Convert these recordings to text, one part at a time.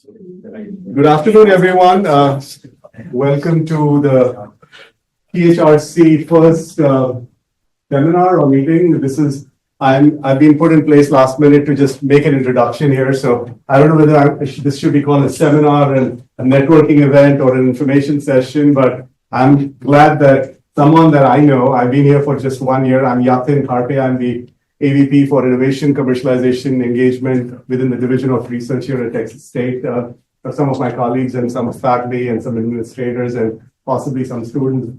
Good afternoon, everyone. Welcome to the THRC first seminar or meeting. I've been put in place last minute to just make an introduction here. So I don't know whether this should be called a seminar and a networking event or an information session, but I'm glad that someone that I know, I've been here for just 1 year. I'm Yatin Karpe. I'm the AVP for Innovation, Commercialization, Engagement within the Division of Research here at Texas State. Some of my colleagues and some faculty and some administrators and possibly some students,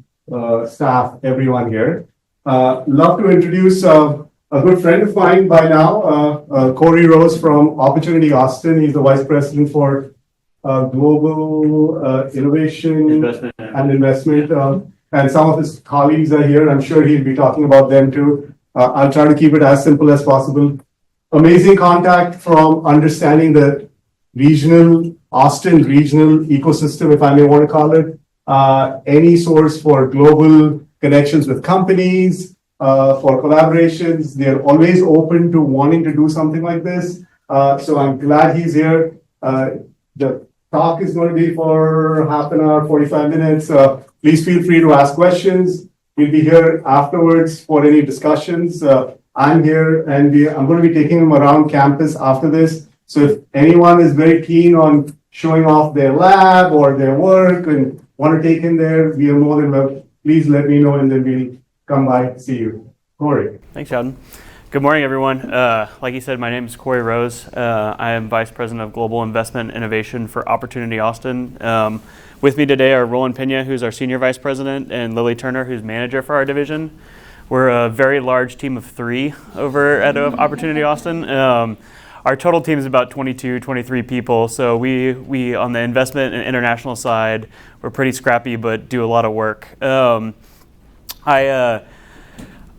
staff, everyone here. Love to introduce a good friend of mine by now, Corey Rose from Opportunity Austin. He's the Vice President for Global Innovation and Investment. And some of his colleagues are here. I'm sure he'll be talking about them too. I'll try to keep it as simple as possible. Amazing contact from understanding the Austin regional ecosystem, if I may want to call it. Any source for global connections with companies, for collaborations. They're always open to wanting to do something like this. So I'm glad he's here. The talk is going to be for half an hour, 45 minutes. Please feel free to ask questions. We'll be here afterwards for any discussions. I'm here and I'm going to be taking them around campus after this. So if anyone is very keen on showing off their lab or their work and want to take in there, we are more than welcome. Please let me know and then we'll come by and see you. Corey. Thanks, Sheldon. Good morning, everyone. Like you said, my name is Corey Rose. I am Vice President of Global Investment and Innovation for Opportunity Austin. With me today are Roland Pena, who's our Senior Vice President, and Lily Turner, who's Manager for our division. We're a very large team of 3 over at Opportunity Austin. Our total team is about 22, 23 people. So we on the investment and international side, we're pretty scrappy, but do a lot of work.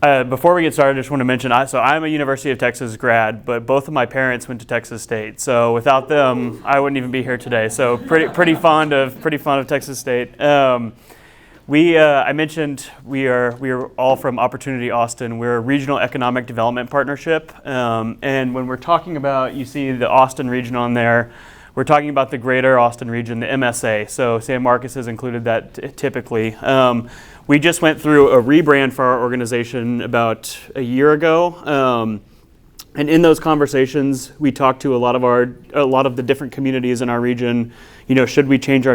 Before we get started, I just want to mention, I'm a University of Texas grad, but both of my parents went to Texas State. So without them, I wouldn't even be here today. So pretty fond of Texas State. I mentioned we are all from Opportunity Austin. We're a regional economic development partnership. And when we're talking about, you see the Austin region on there, we're talking about the greater Austin region, the MSA. So San Marcos has included that typically. We just went through a rebrand for our organization about a year ago. And in those conversations, we talked to a lot of the different communities in our region. You know, should we change our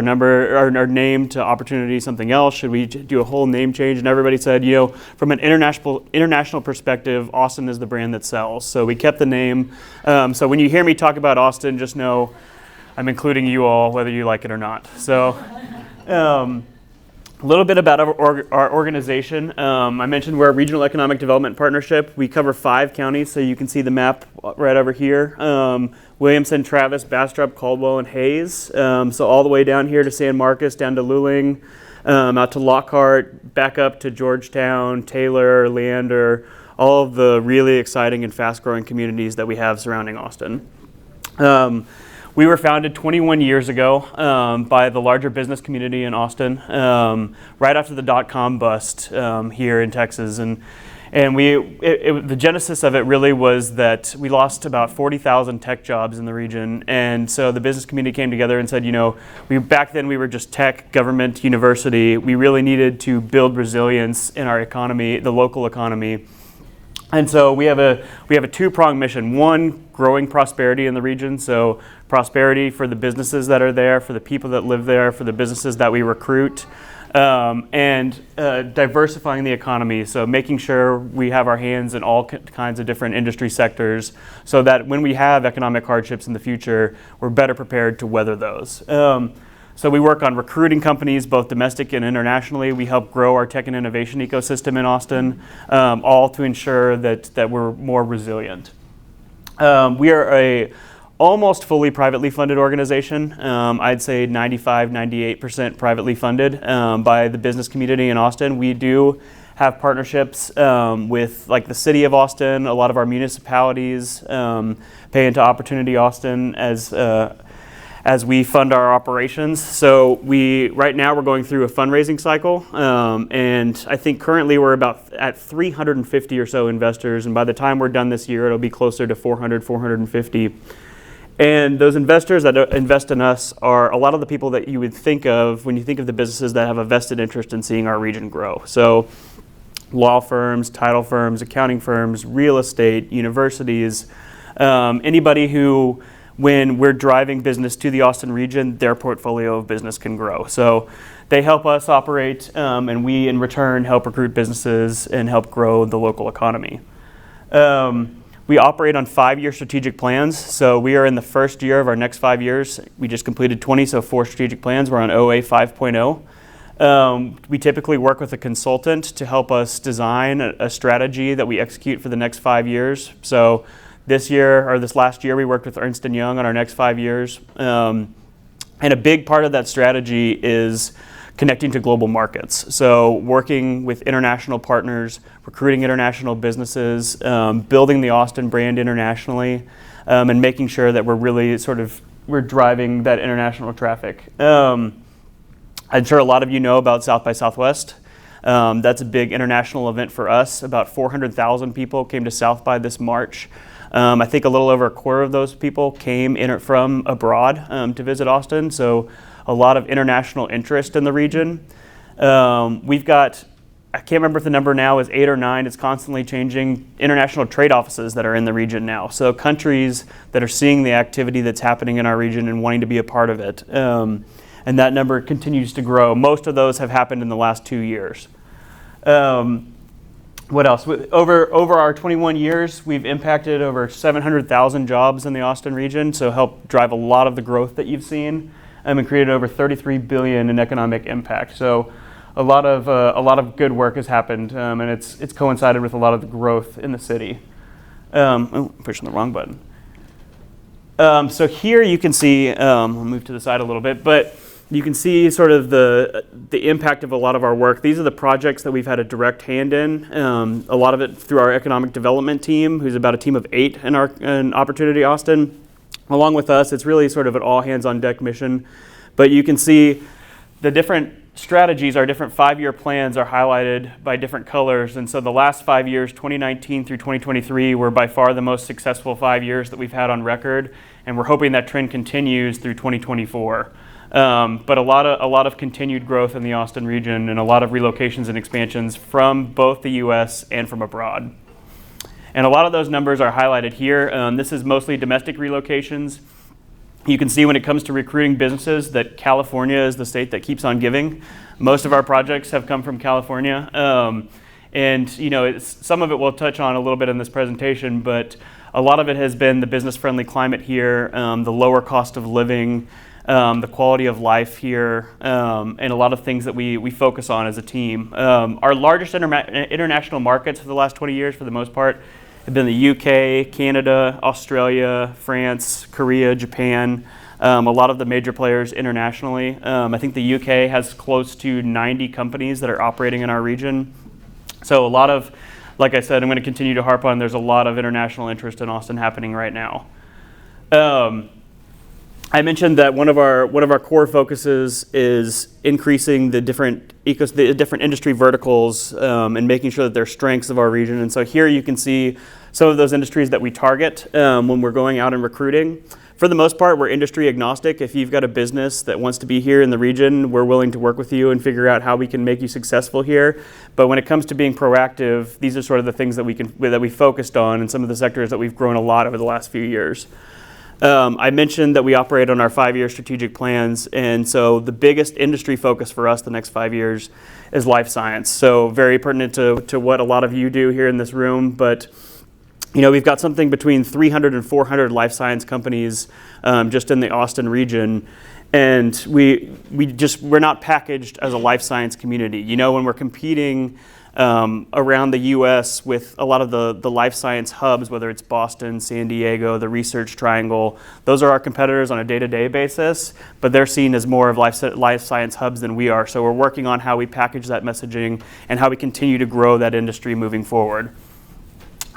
name to Opportunity something else? Should we do a whole name change? And everybody said, you know, from an international perspective, Austin is the brand that sells. So we kept the name. So when you hear me talk about Austin, just know I'm including you all, whether you like it or not. So. A little bit about our organization. I mentioned we're a regional economic development partnership. We cover 5 counties, so you can see the map right over here. Williamson, Travis, Bastrop, Caldwell, and Hayes. So all the way down here to San Marcos, down to Luling, out to Lockhart, back up to Georgetown, Taylor, Leander, all of the really exciting and fast-growing communities that we have surrounding Austin. We were founded 21 years ago by the larger business community in Austin, right after the dot-com bust here in Texas. And the genesis of it really was that we lost about 40,000 tech jobs in the region. And so the business community came together and said, you know, back then we were just tech, government, university. We really needed to build resilience in our economy, the local economy. And so we have a 2-pronged mission. One, growing prosperity in the region. So prosperity for the businesses that are there, for the people that live there, for the businesses that we recruit, and diversifying the economy. So making sure we have our hands in all kinds of different industry sectors so that when we have economic hardships in the future, we're better prepared to weather those. So we work on recruiting companies, both domestic and internationally. We help grow our tech and innovation ecosystem in Austin, all to ensure that we're more resilient. We are a almost fully privately funded organization. I'd say 95, 98% privately funded by the business community in Austin. We do have partnerships with like the city of Austin. A lot of our municipalities pay into Opportunity Austin as we fund our operations. So right now we're going through a fundraising cycle, and I think currently we're about at 350 or so investors, and by the time we're done this year, it'll be closer to 400, 450. And those investors that invest in us are a lot of the people that you would think of when you think of the businesses that have a vested interest in seeing our region grow. So law firms, title firms, accounting firms, real estate, universities, anybody who, when we're driving business to the Austin region, their portfolio of business can grow. So they help us operate, and we in return help recruit businesses and help grow the local economy. We operate on 5-year strategic plans. So we are in the first year of our next 5 years. We just completed 20, so 4 strategic plans. We're on OA 5.0. We typically work with a consultant to help us design a strategy that we execute for the next 5 years. So this last year, we worked with Ernst & Young on our next 5 years. And a big part of that strategy is connecting to global markets. So working with international partners, recruiting international businesses, building the Austin brand internationally, and making sure that we're really we're driving that international traffic. I'm sure a lot of you know about South by Southwest. That's a big international event for us. About 400,000 people came to South by this March. I think a little over a quarter of those people came from abroad to visit Austin. So a lot of international interest in the region. We've got, I can't remember if the number now is 8 or 9, it's constantly changing, international trade offices that are in the region now. So countries that are seeing the activity that's happening in our region and wanting to be a part of it. And that number continues to grow. Most of those have happened in the last 2 years. What else? Over our 21 years, we've impacted over 700,000 jobs in the Austin region, so helped drive a lot of the growth that you've seen. And created over $33 billion in economic impact. So a lot of good work has happened, and it's coincided with a lot of the growth in the city. Pushing the wrong button. So here you can see, I'll move to the side a little bit, but you can see sort of the impact of a lot of our work. These are the projects that we've had a direct hand in. A lot of it through our economic development team, who's about a team of 8 in Opportunity Austin. Along with us, it's really sort of an all-hands-on-deck mission. But you can see the different strategies, our different 5-year plans are highlighted by different colors. And so the last 5 years, 2019 through 2023, were by far the most successful 5 years that we've had on record. And we're hoping that trend continues through 2024. But a lot of continued growth in the Austin region and a lot of relocations and expansions from both the U.S. and from abroad. And a lot of those numbers are highlighted here. This is mostly domestic relocations. You can see when it comes to recruiting businesses that California is the state that keeps on giving. Most of our projects have come from California. And some of it we'll touch on a little bit in this presentation, but a lot of it has been the business-friendly climate here, the lower cost of living, the quality of life here, and a lot of things that we focus on as a team. Our largest international markets for the last 20 years, for the most part, have been the UK, Canada, Australia, France, Korea, Japan, a lot of the major players internationally. I think the UK has close to 90 companies that are operating in our region. So a lot of, like I said, I'm going to continue to harp on, there's a lot of international interest in Austin happening right now. I mentioned that one of our core focuses is increasing the different industry verticals and making sure that they're strengths of our region. And so here you can see some of those industries that we target when we're going out and recruiting. For the most part, we're industry agnostic. If you've got a business that wants to be here in the region, we're willing to work with you and figure out how we can make you successful here. But when it comes to being proactive, these are sort of the things that we focused on in some of the sectors that we've grown a lot over the last few years. I mentioned that we operate on our 5-year strategic plans, and so the biggest industry focus for us the next 5 years is life science. So very pertinent to what a lot of you do here in this room, but we've got something between 300 and 400 life science companies just in the Austin region, and we're not packaged as a life science community. When we're competing around the U.S. with a lot of the life science hubs, whether it's Boston, San Diego, the Research Triangle, those are our competitors on a day-to-day basis, but they're seen as more of life science hubs than we are. So we're working on how we package that messaging and how we continue to grow that industry moving forward.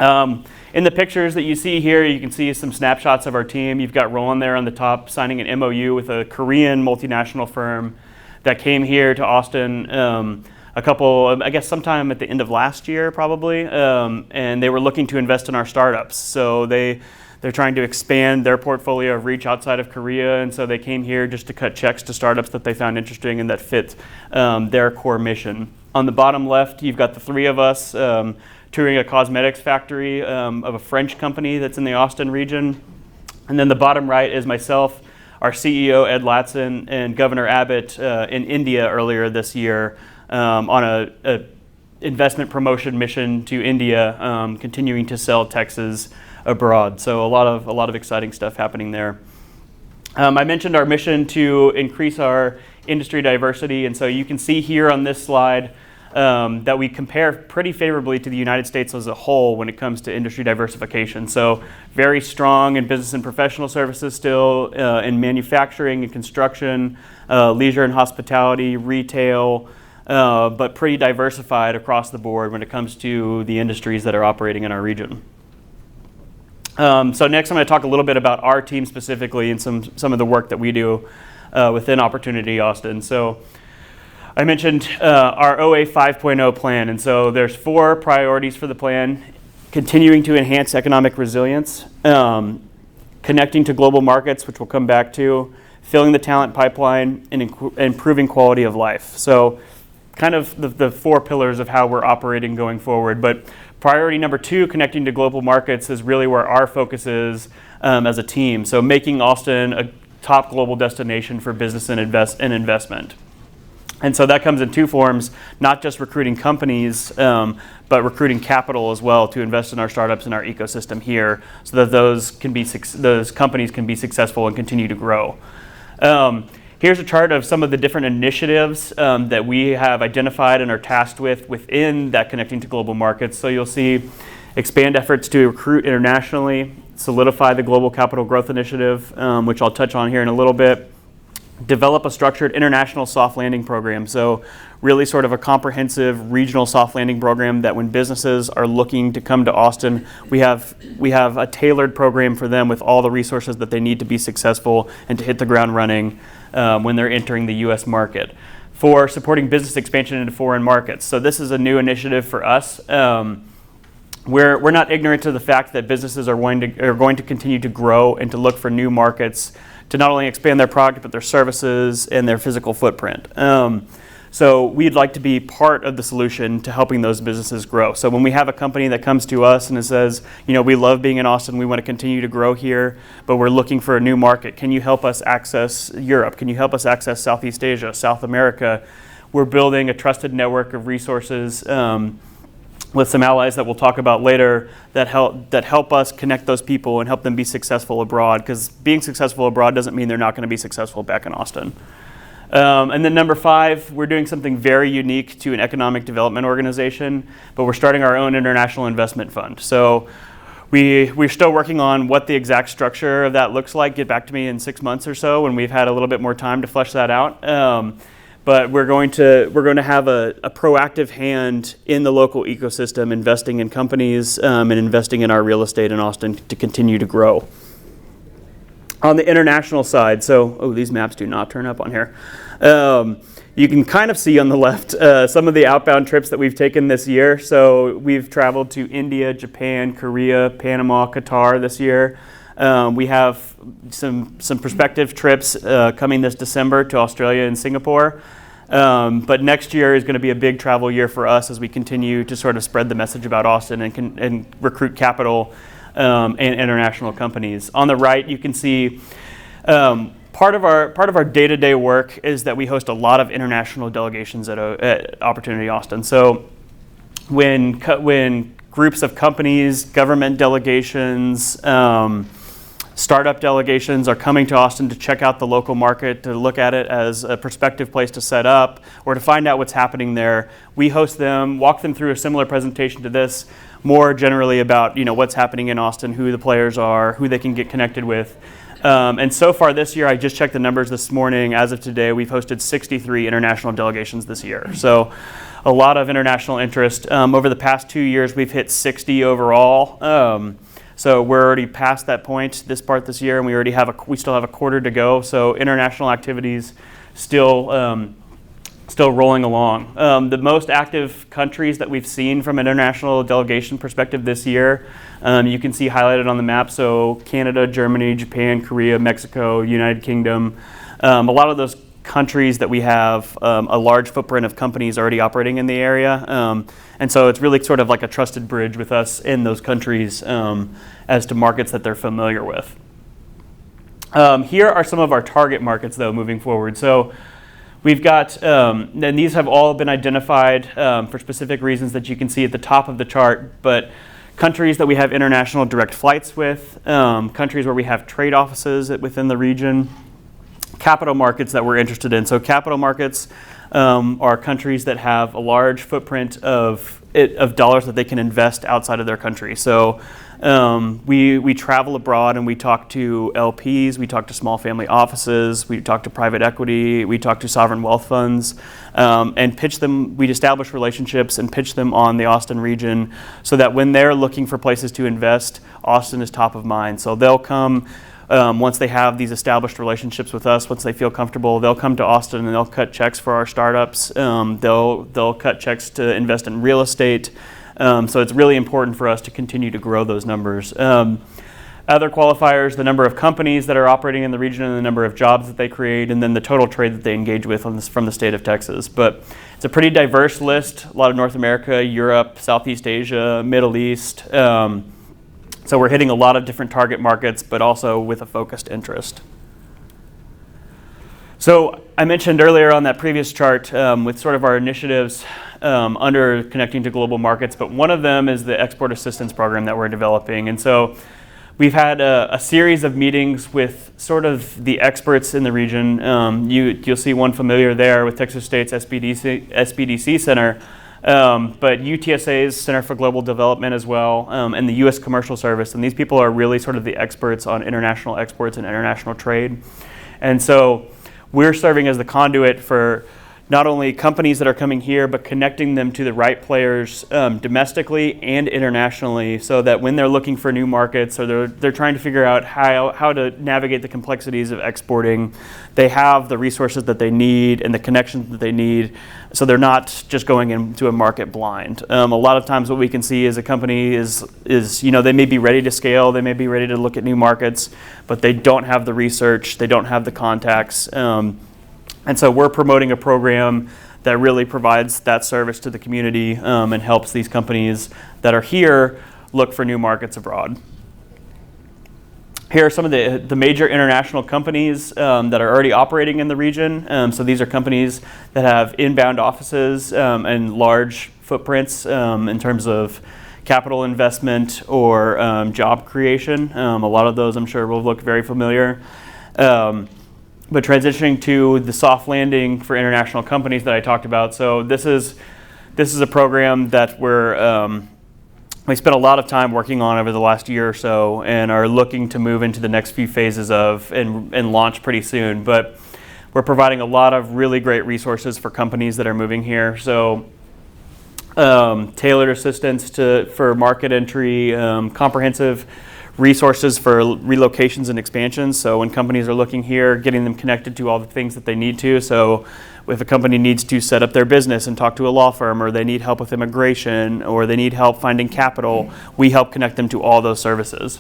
In the pictures that you see here, you can see some snapshots of our team. You've got Roland there on the top signing an MOU with a Korean multinational firm that came here to Austin sometime at the end of last year probably, and they were looking to invest in our startups. So they They're trying to expand their portfolio of reach outside of Korea, and so they came here just to cut checks to startups that they found interesting and that fit their core mission. On the bottom left, you've got the three of us touring a cosmetics factory of a French company that's in the Austin region. And then the bottom right is myself, our CEO, Ed Latson, and Governor Abbott in India earlier this year on a investment promotion mission to India, continuing to sell Texas abroad. So a lot of exciting stuff happening there. I mentioned our mission to increase our industry diversity, and so you can see here on this slide that we compare pretty favorably to the United States as a whole when it comes to industry diversification. So very strong in business and professional services still, in manufacturing and construction, leisure and hospitality, retail, but pretty diversified across the board when it comes to the industries that are operating in our region. So next I'm going to talk a little bit about our team specifically and some of the work that we do within Opportunity Austin. So I mentioned our OA 5.0 plan, and so there's 4 priorities for the plan: continuing to enhance economic resilience, connecting to global markets, which we'll come back to, filling the talent pipeline, and improving quality of life. So kind of the 4 pillars of how we're operating going forward. But priority number 2, connecting to global markets, is really where our focus is as a team. So making Austin a top global destination for business and investment. And so that comes in 2 forms, not just recruiting companies, but recruiting capital as well to invest in our startups and our ecosystem here, so that those companies can be successful and continue to grow. Here's a chart of some of the different initiatives that we have identified and are tasked with within that connecting to global markets. So you'll see expand efforts to recruit internationally, solidify the Global Capital Growth Initiative, which I'll touch on here in a little bit. Develop a structured international soft landing program. So really sort of a comprehensive regional soft landing program that when businesses are looking to come to Austin, we have a tailored program for them with all the resources that they need to be successful and to hit the ground running when they're entering the U.S. market. For supporting business expansion into foreign markets. So this is a new initiative for us. We're not ignorant to the fact that businesses are going to continue to grow and to look for new markets to not only expand their product, but their services and their physical footprint. So we'd like to be part of the solution to helping those businesses grow. So when we have a company that comes to us and it says, we love being in Austin, we want to continue to grow here, but we're looking for a new market. Can you help us access Europe? Can you help us access Southeast Asia, South America? We're building a trusted network of resources with some allies that we'll talk about later that help us connect those people and help them be successful abroad, because being successful abroad doesn't mean they're not going to be successful back in Austin. And then number 5, we're doing something very unique to an economic development organization, but we're starting our own international investment fund. So we're still working on what the exact structure of that looks like. Get back to me in 6 months or so when we've had a little bit more time to flesh that out. But we're going to have a proactive hand in the local ecosystem, investing in companies and investing in our real estate in Austin to continue to grow. On the international side, these maps do not turn up on here. You can kind of see on the left some of the outbound trips that we've taken this year. So we've traveled to India, Japan, Korea, Panama, Qatar this year. We have some prospective trips coming this December to Australia and Singapore. But next year is going to be a big travel year for us as we continue to sort of spread the message about Austin and recruit capital and international companies. On the right, you can see part of our day-to-day work is that we host a lot of international delegations at Opportunity Austin. So when groups of companies, government delegations, startup delegations are coming to Austin to check out the local market, to look at it as a prospective place to set up or to find out what's happening there, we host them, walk them through a similar presentation to this, more generally about what's happening in Austin, who the players are, who they can get connected with. And so far this year, I just checked the numbers this morning. As of today, we've hosted 63 international delegations this year. So a lot of international interest. Over the past 2 years, we've hit 60 overall. So we're already past that point this year, and we still have a quarter to go. So international activities still still rolling along. The most active countries that we've seen from an international delegation perspective this year, you can see highlighted on the map. So Canada, Germany, Japan, Korea, Mexico, United Kingdom. A lot of those countries that we have a large footprint of companies already operating in the area. And so it's really sort of like a trusted bridge with us in those countries as to markets that they're familiar with. Here are some of our target markets, though, moving forward. So we've got, and these have all been identified for specific reasons that you can see at the top of the chart, but countries that we have international direct flights with, countries where we have trade offices within the region, capital markets that we're interested in. So capital markets are countries that have a large footprint of dollars that they can invest outside of their country. So we travel abroad and we talk to LPs, we talk to small family offices, we talk to private equity, we talk to sovereign wealth funds, and pitch them. We'd establish relationships and pitch them on the Austin region so that when they're looking for places to invest, Austin is top of mind. So they'll come. Once they have these established relationships with us, once they feel comfortable, they'll come to Austin and they'll cut checks for our startups. They'll cut checks to invest in real estate. So it's really important for us to continue to grow those numbers. Other qualifiers, the number of companies that are operating in the region and the number of jobs that they create, and then the total trade that they engage with from the state of Texas. But it's a pretty diverse list, a lot of North America, Europe, Southeast Asia, Middle East. So we're hitting a lot of different target markets, but also with a focused interest. So I mentioned earlier on that previous chart with sort of our initiatives under Connecting to Global Markets, but one of them is the Export Assistance Program that we're developing. And so we've had a series of meetings with sort of the experts in the region. You'll see one familiar there with Texas State's SBDC Center. But UTSA's Center for Global Development as well, and the U.S. Commercial Service. And these people are really sort of the experts on international exports and international trade. And so we're serving as the conduit for not only companies that are coming here, but connecting them to the right players domestically and internationally, so that when they're looking for new markets or they're trying to figure out how to navigate the complexities of exporting, they have the resources that they need and the connections that they need, so they're not just going into a market blind. A lot of times what we can see is a company is they may be ready to scale, they may be ready to look at new markets, but they don't have the research, they don't have the contacts. And so we're promoting a program that really provides that service to the community and helps these companies that are here look for new markets abroad. Here are some of the major international companies that are already operating in the region. So these are companies that have inbound offices and large footprints in terms of capital investment or job creation. A lot of those I'm sure will look very familiar. But transitioning to the soft landing for international companies that I talked about. So this is a program that we spent a lot of time working on over the last year or so and are looking to move into the next few phases of and launch pretty soon. But we're providing a lot of really great resources for companies that are moving here. So tailored assistance for market entry, comprehensive resources for relocations and expansions. So when companies are looking here, getting them connected to all the things that they need to. So if a company needs to set up their business and talk to a law firm, or they need help with immigration, or they need help finding capital, we help connect them to all those services.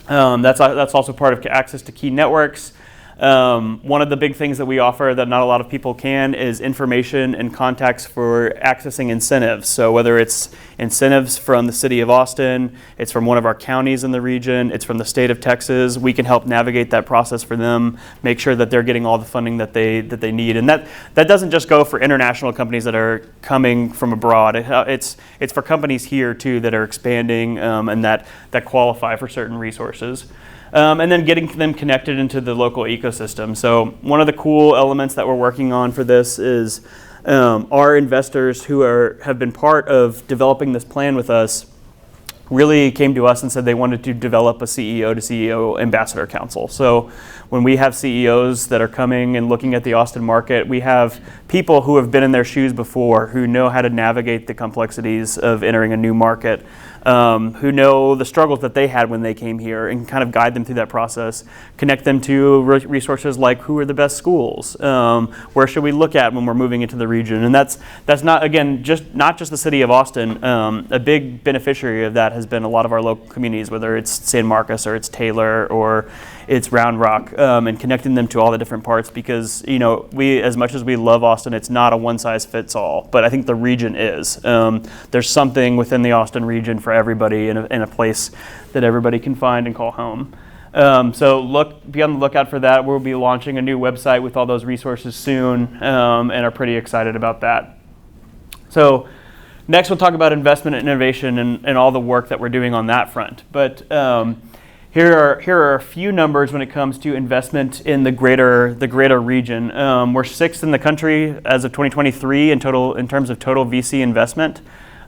That's also part of access to key networks. One of the big things that we offer that not a lot of people can is information and contacts for accessing incentives. So whether it's incentives from the city of Austin, it's from one of our counties in the region, it's from the state of Texas, we can help navigate that process for them, make sure that they're getting all the funding that they need. And that doesn't just go for international companies that are coming from abroad. It's for companies here too that are expanding and that qualify for certain resources. And then getting them connected into the local ecosystem. So one of the cool elements that we're working on for this is our investors who have been part of developing this plan with us really came to us and said they wanted to develop a CEO to CEO ambassador council. So when we have CEOs that are coming and looking at the Austin market, we have people who have been in their shoes before, who know how to navigate the complexities of entering a new market. who know the struggles that they had when they came here, and kind of guide them through that process, connect them to resources like who are the best schools, where should we look at when we're moving into the region. And that's not, again, not just the city of Austin. A big beneficiary of that has been a lot of our local communities, whether it's San Marcos or it's Taylor or it's Round Rock, and connecting them to all the different parts, because we, as much as we love Austin, it's not a one size fits all, but I think the region is. There's something within the Austin region for everybody, in a place that everybody can find and call home. So be on the lookout for that. We'll be launching a new website with all those resources soon, and are pretty excited about that. So next we'll talk about investment and innovation and all the work that we're doing on that front. But here are a few numbers when it comes to investment in the greater region. We're 6th in the country as of 2023 in terms of total VC investment.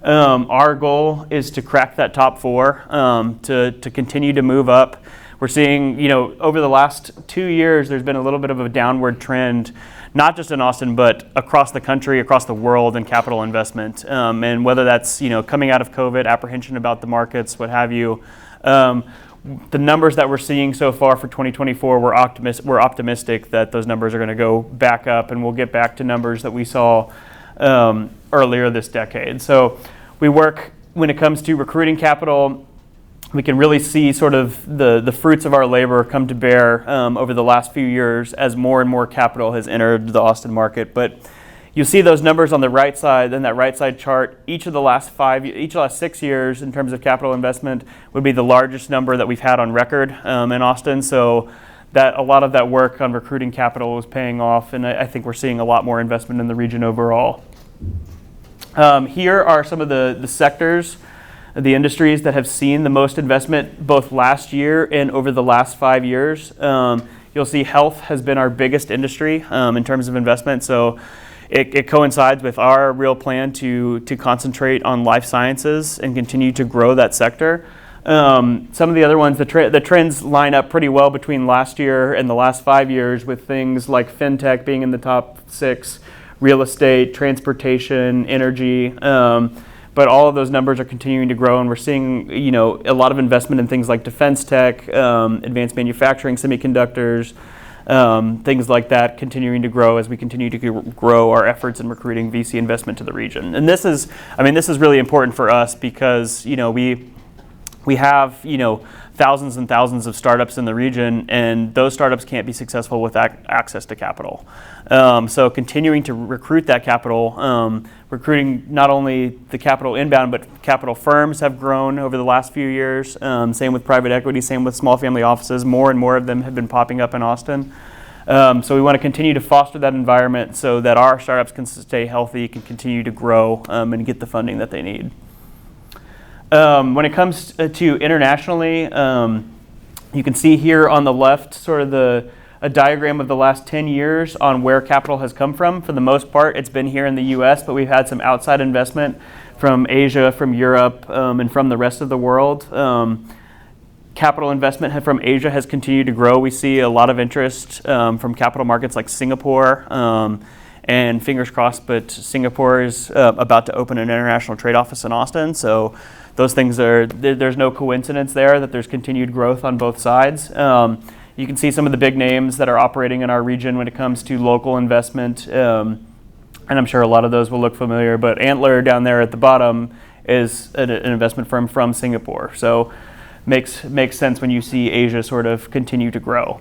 Our goal is to crack that top 4, to continue to move up. We're seeing, over the last 2 years, there's been a little bit of a downward trend, not just in Austin, but across the country, across the world, in capital investment. And whether that's, coming out of COVID, apprehension about the markets, what have you. The numbers that we're seeing so far for 2024, we're optimistic that those numbers are going to go back up, and we'll get back to numbers that we saw earlier this decade. So we work, when it comes to recruiting capital, we can really see sort of the fruits of our labor come to bear over the last few years as more and more capital has entered the Austin market. But you see those numbers on the right side, in that right side chart. Each of the last 6 years in terms of capital investment would be the largest number that we've had on record in Austin. So that a lot of that work on recruiting capital is paying off, and I think we're seeing a lot more investment in the region overall. Here are some of the sectors, the industries that have seen the most investment both last year and over the last 5 years. You'll see health has been our biggest industry in terms of investment. So it coincides with our real plan to concentrate on life sciences and continue to grow that sector. Some of the other ones, the trends line up pretty well between last year and the last 5 years, with things like fintech being in the top 6, real estate, transportation, energy. But all of those numbers are continuing to grow, and we're seeing a lot of investment in things like defense tech, advanced manufacturing, semiconductors, things like that, continuing to grow as we continue to grow our efforts in recruiting VC investment to the region. And this is really important for us, because we have thousands and thousands of startups in the region, and those startups can't be successful without access to capital. So continuing to recruit that capital, recruiting not only the capital inbound, but capital firms have grown over the last few years. Same with private equity, same with small family offices. More and more of them have been popping up in Austin. So we want to continue to foster that environment so that our startups can stay healthy, can continue to grow, and get the funding that they need. When it comes to internationally, you can see here on the left sort of a diagram of the last 10 years on where capital has come from. For the most part, it's been here in the US, but we've had some outside investment from Asia, from Europe, and from the rest of the world. Capital investment from Asia has continued to grow. We see a lot of interest from capital markets like Singapore, and fingers crossed, but Singapore is about to open an international trade office in Austin. So those things there's no coincidence there that there's continued growth on both sides. You can see some of the big names that are operating in our region when it comes to local investment, and I'm sure a lot of those will look familiar, but Antler down there at the bottom is an investment firm from Singapore. So makes sense when you see Asia sort of continue to grow.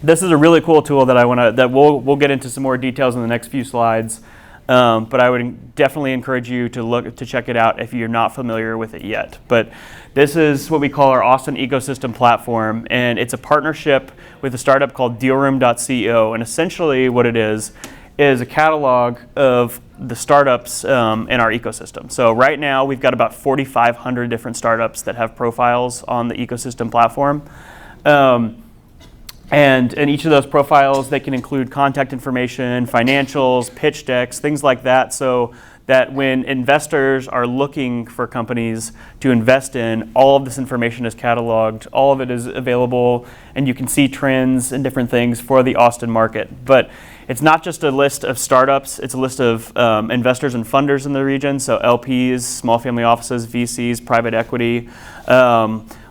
This is a really cool tool that we'll get into some more details in the next few slides. But I would definitely encourage you to check it out if you're not familiar with it yet. But this is what we call our Austin Ecosystem Platform, and it's a partnership with a startup called dealroom.co. And essentially what it is a catalog of the startups in our ecosystem. So right now we've got about 4,500 different startups that have profiles on the ecosystem platform. And in each of those profiles, they can include contact information, financials, pitch decks, things like that, so that when investors are looking for companies to invest in, all of this information is cataloged, all of it is available, and you can see trends and different things for the Austin market. But It's not just a list of startups, it's a list of investors and funders in the region, so LPs, small family offices, VCs, private equity.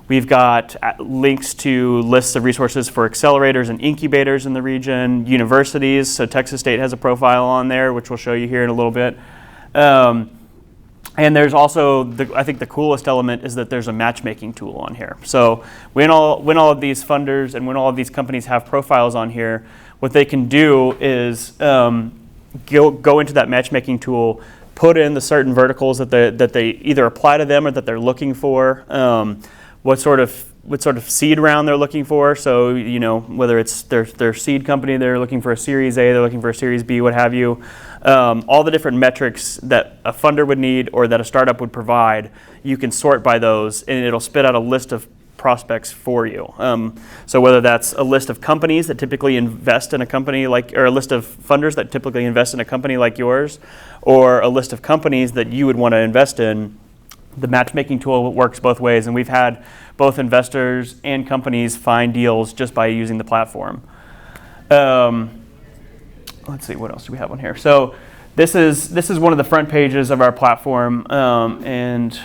We've got links to lists of resources for accelerators and incubators in the region, universities, so Texas State has a profile on there, which we'll show you here in a little bit. And there's also, I think the coolest element is that there's a matchmaking tool on here. So when all of these funders and when all of these companies have profiles on here, what they can do is go into that matchmaking tool, put in the certain verticals that they either apply to them or that they're looking for, what sort of seed round they're looking for. So, whether it's their seed company, they're looking for a Series A, they're looking for a Series B, what have you. All the different metrics that a funder would need or that a startup would provide, you can sort by those, and it'll spit out a list of prospects for you. So whether that's a list of companies that typically invest in a company or a list of funders that typically invest in a company like yours, or a list of companies that you would want to invest in, the matchmaking tool works both ways, and we've had both investors and companies find deals just by using the platform. Let's see, what else do we have on here? So this is one of the front pages of our platform, and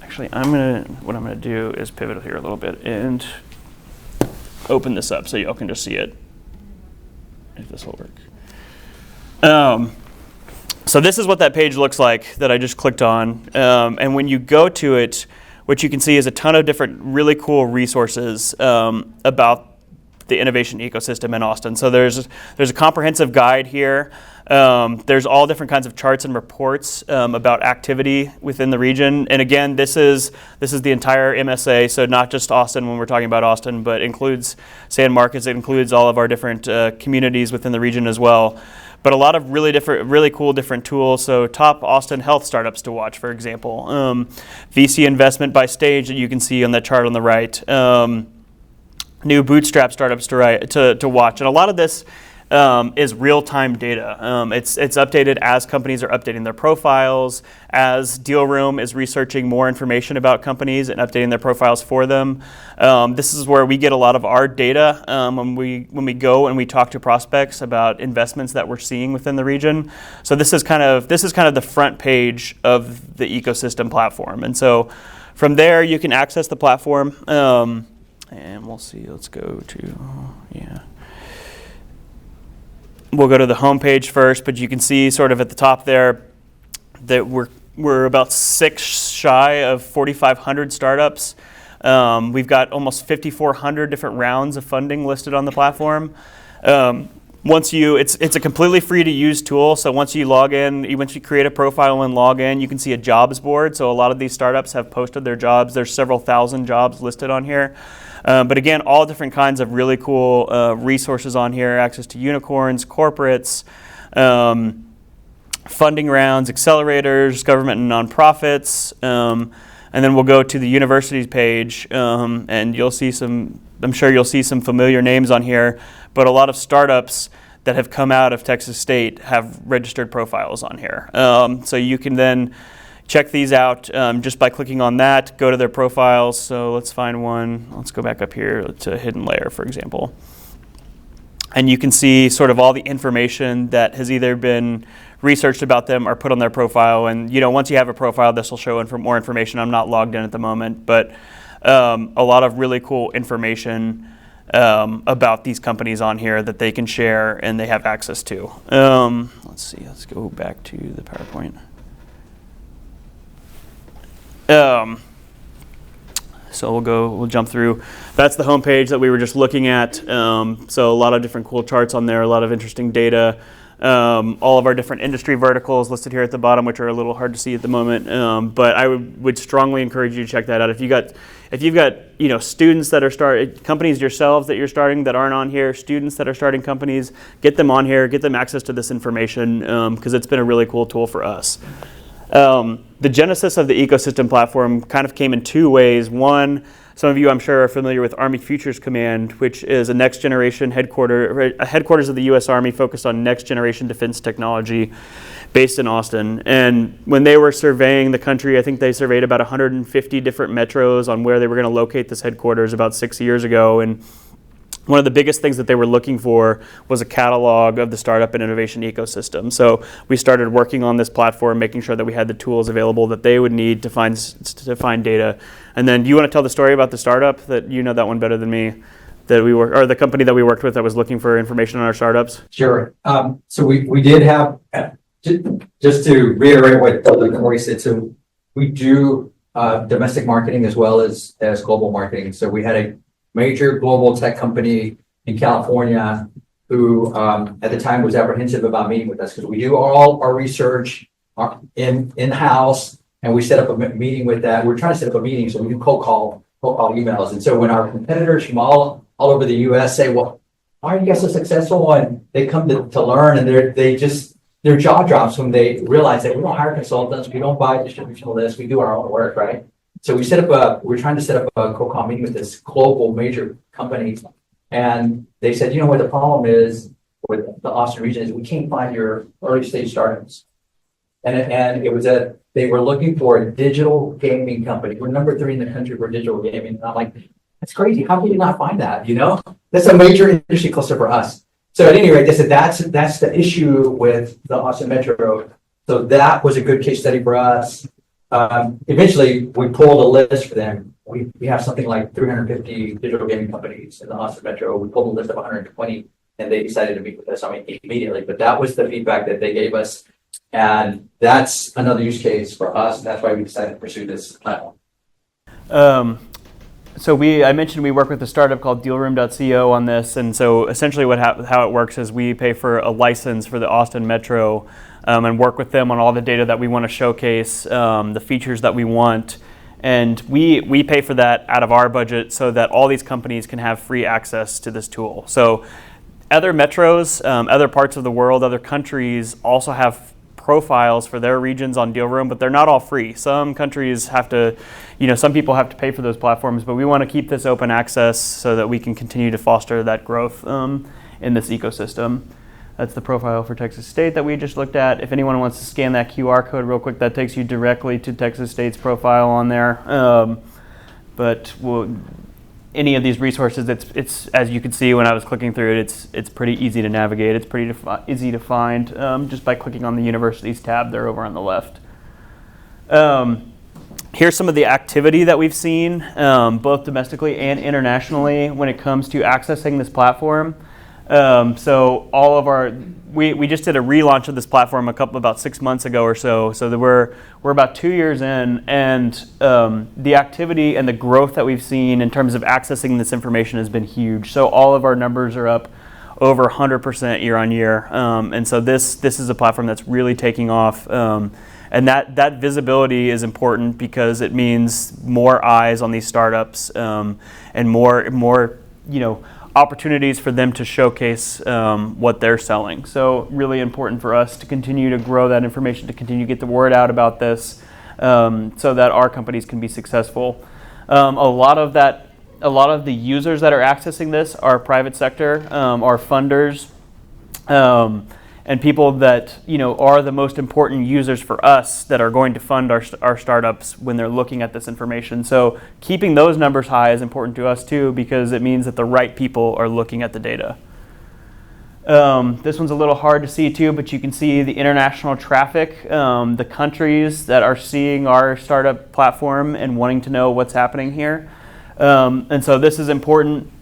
actually what I'm gonna do is pivot here a little bit and open this up so y'all can just see it, if this will work. So this is what that page looks like that I just clicked on, and when you go to it, what you can see is a ton of different really cool resources about the innovation ecosystem in Austin. So there's a comprehensive guide here. There's all different kinds of charts and reports about activity within the region. And again, this is the entire MSA, so not just Austin when we're talking about Austin, but includes San Marcos. It includes all of our different communities within the region as well. But a lot of really cool different tools. So top Austin health startups to watch, for example. VC investment by stage that you can see on that chart on the right. New bootstrap startups to watch. And a lot of this is real-time data. It's updated as companies are updating their profiles, as Deal Room is researching more information about companies and updating their profiles for them. This is where we get a lot of our data when we go and we talk to prospects about investments that we're seeing within the region. So this is kind of the front page of the ecosystem platform. And so from there you can access the platform. And we'll see, let's go to, We'll go to the home page first, but you can see sort of at the top there that we're about 6 shy of 4,500 startups. We've got almost 5,400 different rounds of funding listed on the platform. It's a completely free to use tool. So once you log in, once you create a profile and log in, you can see a jobs board. So a lot of these startups have posted their jobs. There's several thousand jobs listed on here. But again, all different kinds of really cool resources on here, access to unicorns, corporates, funding rounds, accelerators, government and nonprofits. And then we'll go to the universities page, and you'll see I'm sure you'll see some familiar names on here, but a lot of startups that have come out of Texas State have registered profiles on here. So you can then check these out just by clicking on that, go to their profiles. So let's find one. Let's go back up here to Hidden Layer, for example. And you can see sort of all the information that has either been researched about them or put on their profile. And once you have a profile, this will show more information. I'm not logged in at the moment, but a lot of really cool information about these companies on here that they can share and they have access to. Let's see, let's go back to the PowerPoint. So we'll jump through. That's the home page that we were just looking at. So a lot of different cool charts on there, a lot of interesting data. All of our different industry verticals listed here at the bottom, which are a little hard to see at the moment. But I would strongly encourage you to check that out. If you've got students that are companies yourselves that you're starting that aren't on here, students that are starting companies, get them on here, get them access to this information because it's been a really cool tool for us. The genesis of the ecosystem platform kind of came in 2 ways. One, some of you I'm sure are familiar with Army Futures Command, which is a next generation headquarters of the U.S. Army focused on next generation defense technology based in Austin. And when they were surveying the country, I think they surveyed about 150 different metros on where they were going to locate this headquarters about 6 years ago. And one of the biggest things that they were looking for was a catalog of the startup and innovation ecosystem. So we started working on this platform, making sure that we had the tools available that they would need to find data. And then, do you want to tell the story about the startup? That you know that one better than me. That we were, or the company that we worked with that was looking for information on our startups. Sure. So we did have, just to reiterate what Corey said. So we do domestic marketing as well as global marketing. So we had a major global tech company in California who at the time was apprehensive about meeting with us because we do all our research in-house, and we set up a meeting with that. We're trying to set up a meeting, so we do cold call emails. And so when our competitors from all over the US say, well, why are you guys so successful? And they come to learn, and their jaw drops when they realize that we don't hire consultants, we don't buy distribution lists, we do our own work, right? So we're trying to set up a cold call meeting with this global major company. And they said, you know what the problem is with the Austin region is we can't find your early stage startups. And it was that they were looking for a digital gaming company. We're number 3 in the country for digital gaming. And I'm like, that's crazy. How can you not find that? You know, that's a major industry cluster for us. So at any rate, they said that's the issue with the Austin Metro. So that was a good case study for us. Eventually, we pulled a list for them. We have something like 350 digital gaming companies in the Austin Metro. We pulled a list of 120, and they decided to meet with us. I mean, immediately. But that was the feedback that they gave us, and that's another use case for us. And that's why we decided to pursue this platform. So I mentioned we work with a startup called dealroom.co on this, and so essentially how it works is we pay for a license for the Austin Metro and work with them on all the data that we want to showcase, the features that we want, and we pay for that out of our budget so that all these companies can have free access to this tool. So other metros, other parts of the world, other countries also have profiles for their regions on Dealroom, but they're not all free. Some countries have to, some people have to pay for those platforms, but we want to keep this open access so that we can continue to foster that growth in this ecosystem. That's the profile for Texas State that we just looked at. If anyone wants to scan that QR code real quick, that takes you directly to Texas State's profile on there. Any of these resources, it's as you can see when I was clicking through it, it's pretty easy to navigate. It's pretty easy to find just by clicking on the universities tab there over on the left. Here's some of the activity that we've seen, both domestically and internationally, when it comes to accessing this platform. So all of we just did a relaunch of this platform about 6 months ago or so. So that we're about 2 years in, and the activity and the growth that we've seen in terms of accessing this information has been huge. So all of our numbers are up over 100% year on year, and so this is a platform that's really taking off. And that visibility is important because it means more eyes on these startups and more opportunities for them to showcase what they're selling. So really important for us to continue to grow that information, to continue to get the word out about this so that our companies can be successful. A lot of the users that are accessing this are private sector, are funders, and people that are the most important users for us that are going to fund our startups when they're looking at this information. So keeping those numbers high is important to us too, because it means that the right people are looking at the data. This one's a little hard to see too, but you can see the international traffic, the countries that are seeing our startup platform and wanting to know what's happening here. And so this is important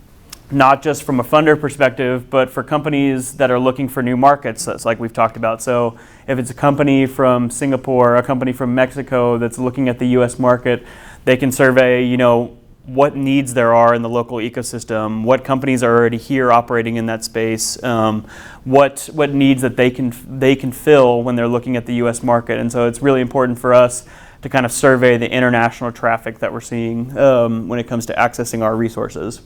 not just from a funder perspective, but for companies that are looking for new markets, that's like we've talked about. So if it's a company from Singapore, a company from Mexico that's looking at the US market, they can survey, what needs there are in the local ecosystem, what companies are already here operating in that space, what needs that they can fill when they're looking at the US market. And so it's really important for us to kind of survey the international traffic that we're seeing when it comes to accessing our resources.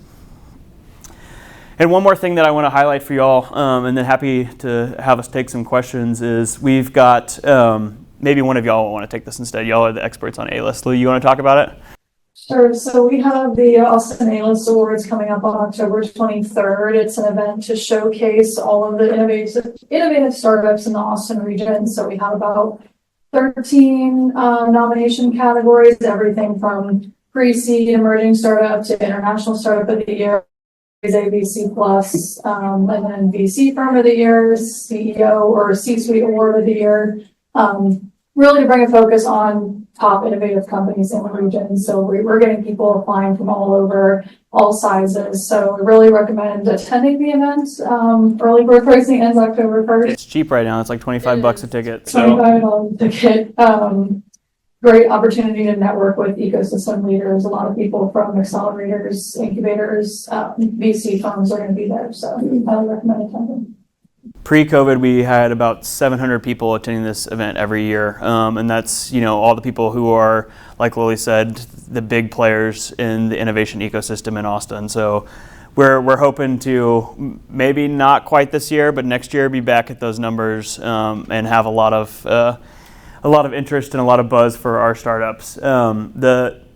And one more thing that I want to highlight for y'all, and then happy to have us take some questions, is we've got, maybe one of y'all will want to take this instead. Y'all are the experts on A-List. Lou, you want to talk about it? Sure. So we have the Austin A-List Awards coming up on October 23rd. It's an event to showcase all of the innovative startups in the Austin region. So we have about 13 nomination categories, everything from pre-seed emerging startup to international startup of the year, a VC plus, and then VC firm of the year, CEO or C-suite award of the year. Really to bring a focus on top innovative companies in the region. So we're getting people applying from all over, all sizes. So we really recommend attending the event. Early bird pricing ends October 1st. It's cheap right now. It's like $25 a ticket. So $25 a ticket. Great opportunity to network with ecosystem leaders. A lot of people from accelerators, incubators, VC firms are going to be there. So I would recommend attending. Pre-COVID, we had about 700 people attending this event every year, and that's all the people who are, like Lily said, the big players in the innovation ecosystem in Austin. So we're hoping to maybe not quite this year, but next year be back at those numbers and have a lot of interest and a lot of buzz for our startups.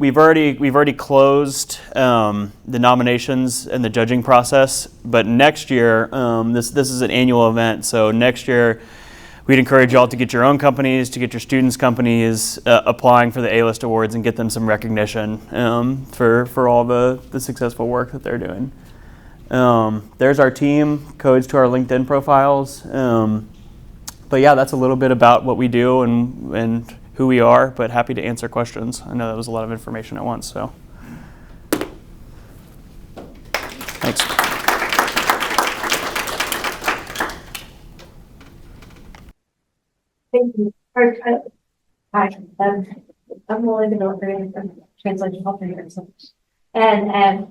We've already closed the nominations and the judging process, but next year this is an annual event. So next year we'd encourage y'all to get your own companies, to get your students' companies applying for the A-list awards and get them some recognition for all the successful work that they're doing. There's our team, codes to our LinkedIn profiles. But yeah, that's a little bit about what we do and who we are, but happy to answer questions. I know that was a lot of information at once, so. Thanks. Thank you. Hi, I'm Lily Developer from Translational Health Research Center. And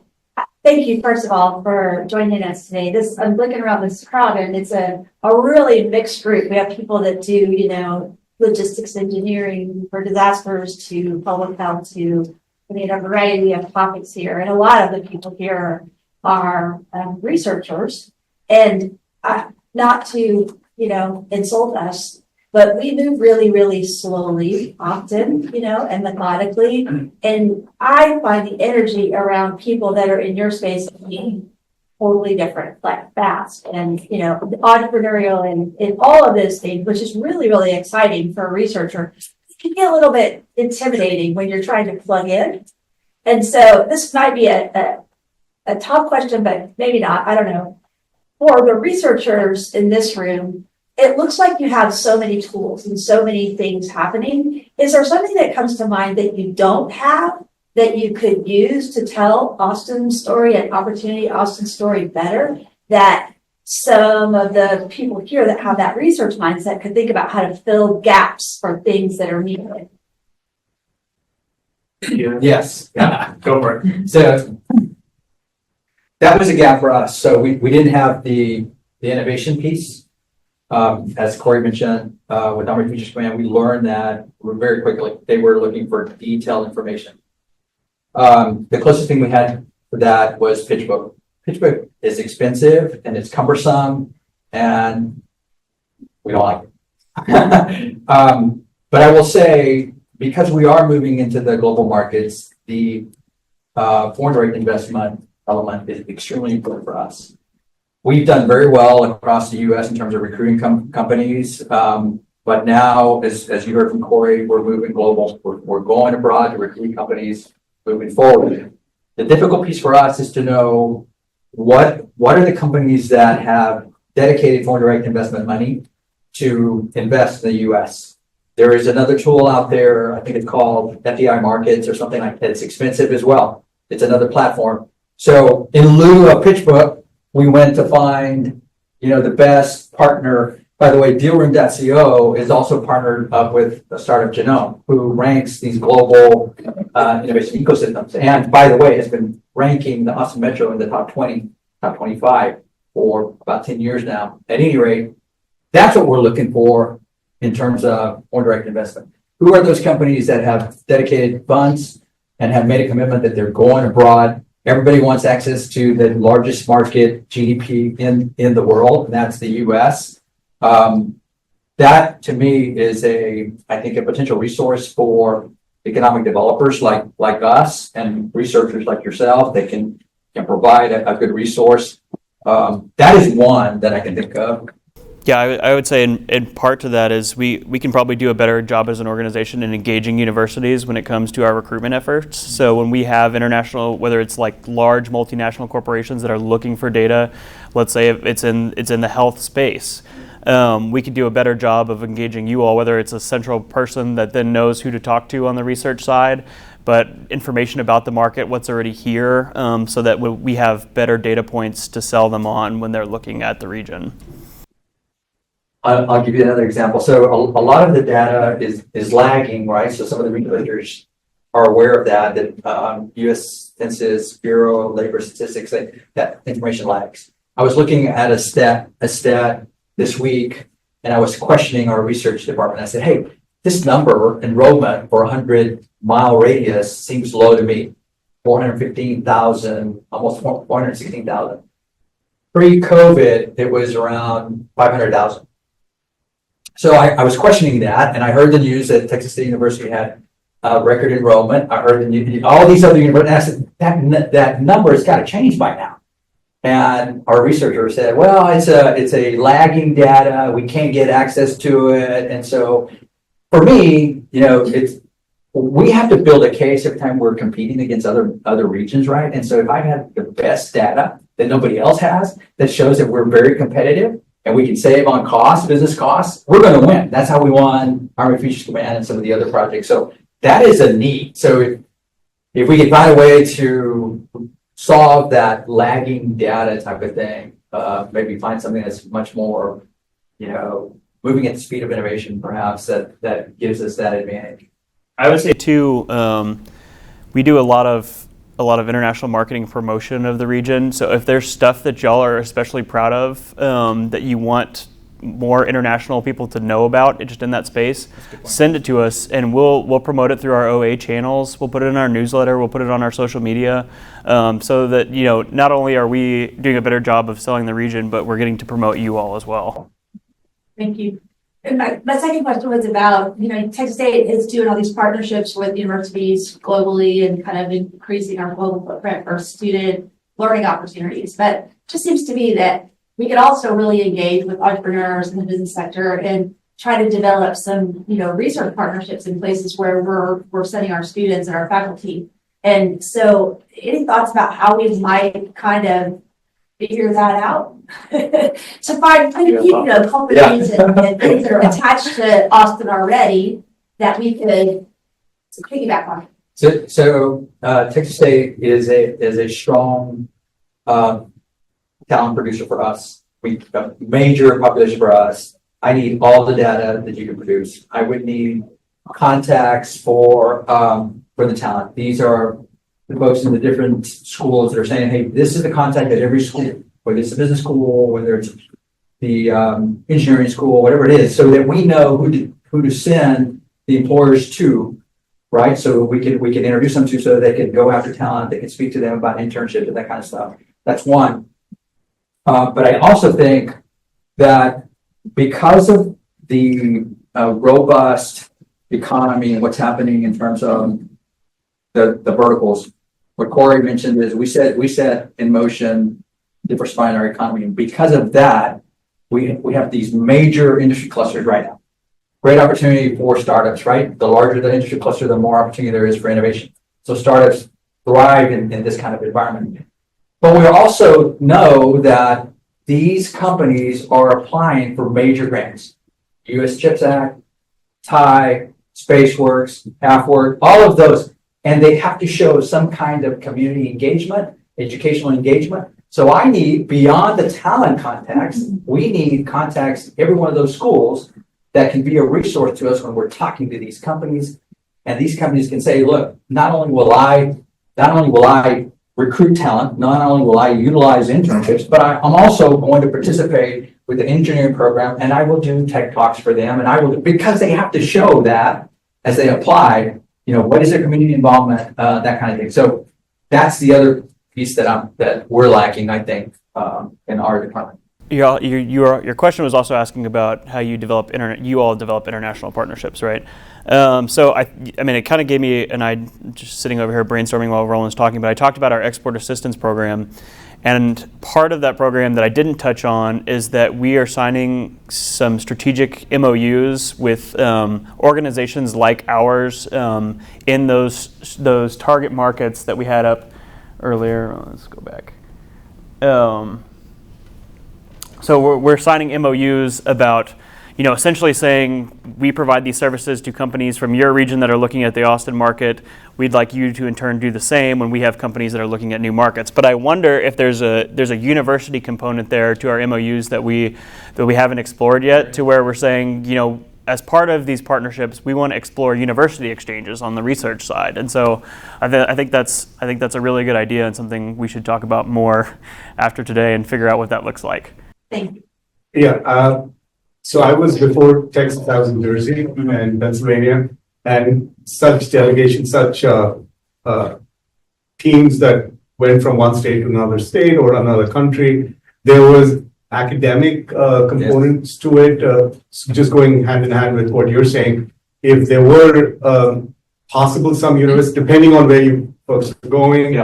thank you, first of all, for joining us today. I'm looking around this crowd, and it's a really mixed group. We have people that do, logistics engineering for disasters to public health to, a variety of topics here. And a lot of the people here are researchers. And not to, insult us, but we move really, really slowly, often, and methodically. And I find the energy around people that are in your space being totally different, like fast and, entrepreneurial and all of those things, which is really, really exciting for a researcher. It can get a little bit intimidating when you're trying to plug in. And so this might be a tough question, but maybe not. I don't know. For the researchers in this room, it looks like you have so many tools and so many things happening. Is there something that comes to mind that you don't have that you could use to tell Austin's story and opportunity Austin's story better, that some of the people here that have that research mindset could think about how to fill gaps for things that are needed? Yes. Yeah. Go for it. So that was a gap for us. So we didn't have the innovation piece. As Corey mentioned, with Outreach Research Command, we learned that very quickly. They were looking for detailed information. The closest thing we had for that was PitchBook. PitchBook is expensive and it's cumbersome, and we don't like it. But I will say, because we are moving into the global markets, the foreign direct investment element is extremely important for us. We've done very well across the U.S. in terms of recruiting companies. But now, as you heard from Corey, we're moving global. We're going abroad to recruit companies moving forward. The difficult piece for us is to know what are the companies that have dedicated foreign direct investment money to invest in the U.S. There is another tool out there, I think it's called FDI Markets or something like that. It's expensive as well. It's another platform. So in lieu of PitchBook, we went to find, the best partner. By the way, Dealroom.co is also partnered up with a startup, Genome, who ranks these global innovation ecosystems. And by the way, has been ranking the Austin Metro in the top 20, top 25 for about 10 years now. At any rate, that's what we're looking for in terms of foreign direct investment. Who are those companies that have dedicated funds and have made a commitment that they're going abroad? Everybody wants access to the largest market GDP in the world, and that's the U.S. That to me is I think a potential resource for economic developers like us and researchers like yourself. They can provide a good resource. That is one that I can think of. Yeah, I would say in part to that is we can probably do a better job as an organization in engaging universities when it comes to our recruitment efforts. So when we have international, whether it's like large multinational corporations that are looking for data, let's say if it's in the health space, we could do a better job of engaging you all, whether it's a central person that then knows who to talk to on the research side, but information about the market, what's already here, so that we have better data points to sell them on when they're looking at the region. I'll give you another example. So a lot of the data is lagging, right? So some of the regulators are aware of that U.S. Census Bureau, Labor Statistics, that information lags. I was looking at a stat this week, and I was questioning our research department. I said, hey, this number, enrollment for 100-mile radius, seems low to me. 415,000, almost 416,000. Pre-COVID, it was around 500,000. So I was questioning that, and I heard the news that Texas State University had record enrollment. I heard all these other universities. I said, that number has got to change by now. And our researcher said, well, it's a lagging data. We can't get access to it. And so for me, we have to build a case every time we're competing against other regions, right? And so if I have the best data that nobody else has that shows that we're very competitive, and we can save on costs, business costs, we're going to win. That's how we won Army Futures Command and some of the other projects. So that is a need. So if we can find a way to solve that lagging data type of thing, maybe find something that's much more, moving at the speed of innovation, perhaps that gives us that advantage. I would say too, we do a lot of international marketing promotion of the region. So if there's stuff that y'all are especially proud of, that you want more international people to know about just in that space, send it to us and we'll promote it through our OA channels. We'll put it in our newsletter. We'll put it on our social media, so that, not only are we doing a better job of selling the region, but we're getting to promote you all as well. Thank you. And my second question was about, Texas State is doing all these partnerships with universities globally and kind of increasing our global footprint for student learning opportunities. But it just seems to me that we could also really engage with entrepreneurs in the business sector and try to develop some, research partnerships in places where we're sending our students and our faculty. And so any thoughts about how we might kind of figure that out? To find companies and things that are attached to Austin already that we could piggyback on. So Texas State is a strong talent producer for us. We have a major population for us. I need all the data that you can produce. I would need contacts for the talent. These are the folks in the different schools that are saying, hey, this is the contact at every school, whether it's a business school, whether it's the engineering school, whatever it is, so that we know who to send the employers to, right? So we can introduce them to, so they can go after talent, they can speak to them about internships and that kind of stuff. That's one. But I also think that because of the robust economy and what's happening in terms of the verticals, what Corey mentioned is we set in motion diversifying our economy. And because of that, we have these major industry clusters right now. Great opportunity for startups, right? The larger the industry cluster, the more opportunity there is for innovation. So startups thrive in this kind of environment. But we also know that these companies are applying for major grants. U.S. CHIPS Act, TIE, SpaceWorks, HalfWork, all of those. And they have to show some kind of community engagement, educational engagement. So I need, beyond the talent contacts, we need contacts in every one of those schools that can be a resource to us when we're talking to these companies. And these companies can say, look, not only will I recruit talent, not only will I utilize internships, but I'm also going to participate with the engineering program, and I will do tech talks for them. And I will, because they have to show that as they apply, what is their community involvement, that kind of thing. So that's the other piece that we're lacking, I think, in our department. Your question was also asking about how you all develop international partnerships, right? So it kind of gave me, and I just sitting over here brainstorming while Roland was talking, but I talked about our export assistance program, And part of that program that I didn't touch on is that we are signing some strategic MOUs with organizations like ours in those target markets that we had up earlier. Let's go back. So we're signing MOUs about, essentially saying we provide these services to companies from your region that are looking at the Austin market. We'd like you to in turn do the same when we have companies that are looking at new markets. But I wonder if there's a university component there to our MOUs that we haven't explored yet, to where we're saying, as part of these partnerships, we want to explore university exchanges on the research side. And so I think that's a really good idea and something we should talk about more after today and figure out what that looks like. Thank you. Yeah. So I was before Texas, I was in Jersey and Pennsylvania, and such delegations, such teams that went from one state to another state or another country. There was academic components to it, just going hand in hand with what you're saying. If there were possible some universities, depending on where you folks are going,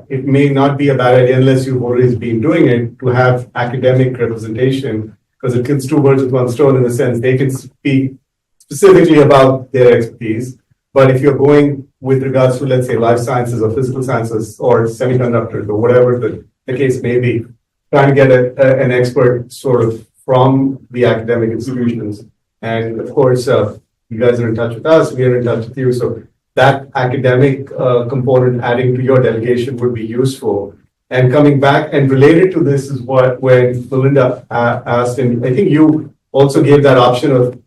it may not be a bad idea unless you've always been doing it to have academic representation, because it kills two birds with one stone in the sense they can speak specifically about their expertise. But if you're going with regards to, let's say, life sciences or physical sciences or semiconductors or whatever the case may be, trying to get an expert sort of from the academic institutions. And of course, you guys are in touch with us, we are in touch with you. So that academic component adding to your delegation would be useful. And coming back and related to this is when Melinda asked, and I think you also gave that option of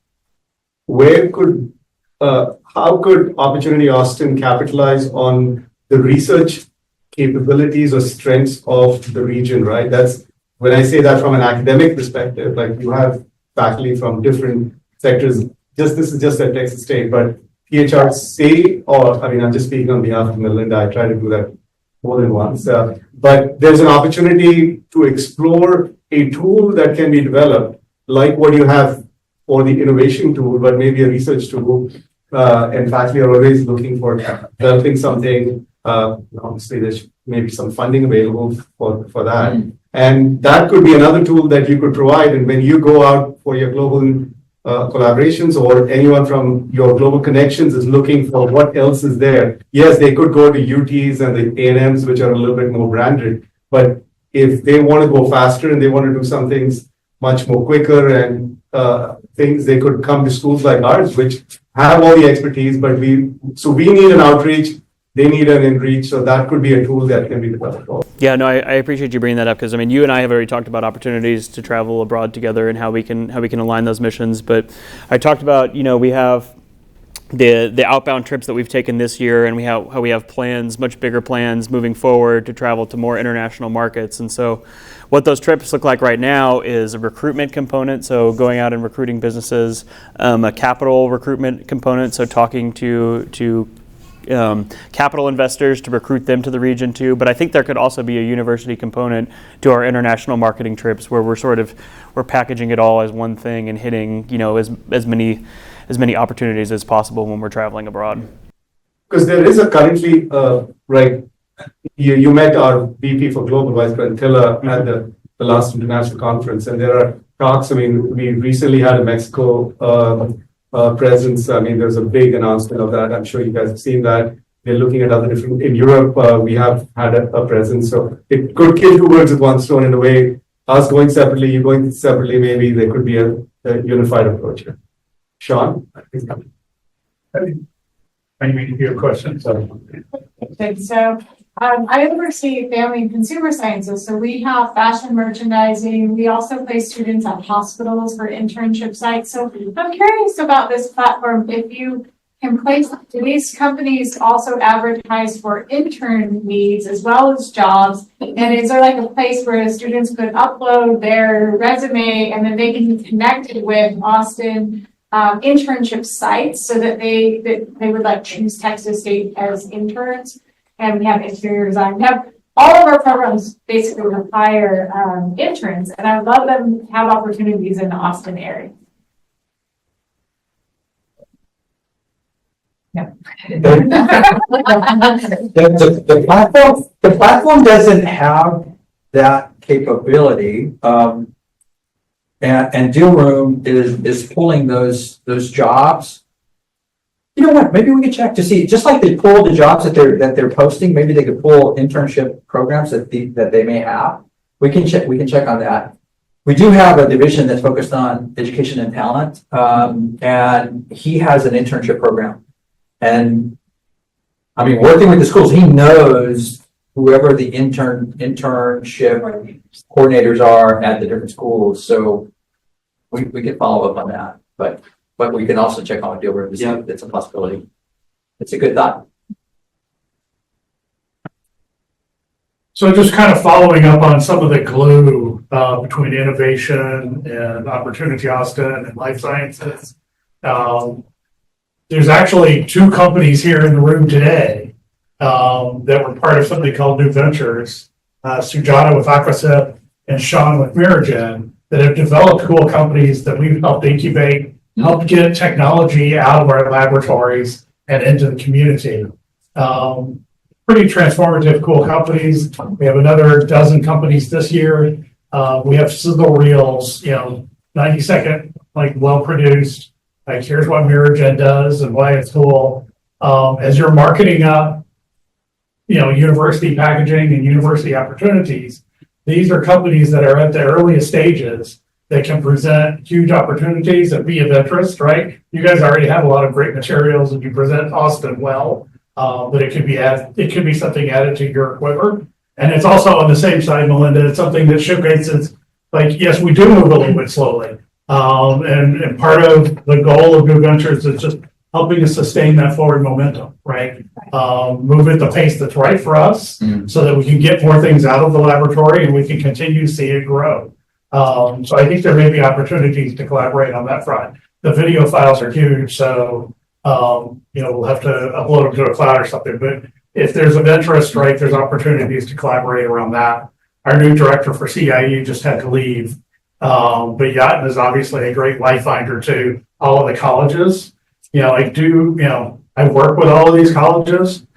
how could Opportunity Austin capitalize on the research capabilities or strengths of the region, right? That's when I say that from an academic perspective, like you have faculty from different sectors. This is just at Texas State, but PHRC, I'm just speaking on behalf of Melinda. I try to do that more than once. But there's an opportunity to explore a tool that can be developed, like what you have for the innovation tool, but maybe a research tool. And faculty are always looking for developing something. Obviously, there's maybe some funding available for that. And that could be another tool that you could provide. And when you go out for your global collaborations, or anyone from your global connections is looking for what else is there, yes, they could go to UTs and the A&Ms, which are a little bit more branded. But if they want to go faster and they want to do some things much more quicker and things, they could come to schools like ours, which have all the expertise, but we need an outreach, they need an in-reach, so that could be a tool that can be developed. Yeah, no, I appreciate you bringing that up, because you and I have already talked about opportunities to travel abroad together and how we can align those missions. But I talked about, we have the outbound trips that we've taken this year, and how we have plans, much bigger plans moving forward to travel to more international markets. And so what those trips look like right now is a recruitment component, so going out and recruiting businesses, a capital recruitment component, so talking to capital investors to recruit them to the region too. But I think there could also be a university component to our international marketing trips, where we're packaging it all as one thing and hitting as many opportunities as possible when we're traveling abroad. Because there is currently right. You met our VP for Global, Vice President Tilla, at the last international conference, and there are talks. We recently had a Mexico presence. There's a big announcement of that. I'm sure you guys have seen that. They're looking at other different. In Europe, we have had a presence, so it could kill two birds with one stone in a way. Us going separately, you going separately. Maybe there could be a unified approach here. Sean, I think. I need your question. So I oversee family and consumer sciences. So we have fashion merchandising. We also place students at hospitals for internship sites. So I'm curious about this platform. If you can place, do these companies also advertise for intern needs as well as jobs? And is there like a place where students could upload their resume and then they can be connected with Austin internship sites so that they would choose Texas State as interns? And we have interior design. We have all of our programs basically require interns, and I love them to have opportunities in the Austin area. Yeah. The platform doesn't have that capability. And Deal Room is pulling those jobs. You know what? Maybe we could check to see, just like they pull the jobs that they're posting. Maybe they could pull internship programs that they may have. We can check on that. We do have a division that's focused on education and talent, and he has an internship program. And I mean, working with the schools, he knows whoever the internship coordinators are at the different schools. So we can follow up on that, but we can also check on Deal Room to see if it's a possibility. It's a good thought. So just kind of following up on some of the glue between innovation and Opportunity Austin and life sciences. There's actually 2 companies here in the room today that were part of something called New Ventures, Sujata with Aquasip and Sean with Miragen, that have developed cool companies that we've helped incubate, helped get technology out of our laboratories and into the community. Pretty transformative, cool companies. We have another dozen companies this year. We have sizzle reels, 90-second, like well-produced. Like, here's what Miragen does and why it's cool. As you're marketing up, university packaging and university opportunities, these are companies that are at the earliest stages that can present huge opportunities and be of interest, right? You guys already have a lot of great materials and you present Austin well. But it could be something added to your quiver. And it's also on the same side, Melinda, it's something that showcases, like, yes, we do move a little bit slowly. And part of the goal of New Ventures is just helping us sustain that forward momentum, right? Move at the pace that's right for us so that we can get more things out of the laboratory and we can continue to see it grow. So I think there may be opportunities to collaborate on that front. The video files are huge, so we'll have to upload them to a cloud or something, but if there's an interest, right, there's opportunities to collaborate around that. Our new director for CIE just had to leave. But Yatin is obviously a great life finder to all of the colleges. I work with all of these colleges.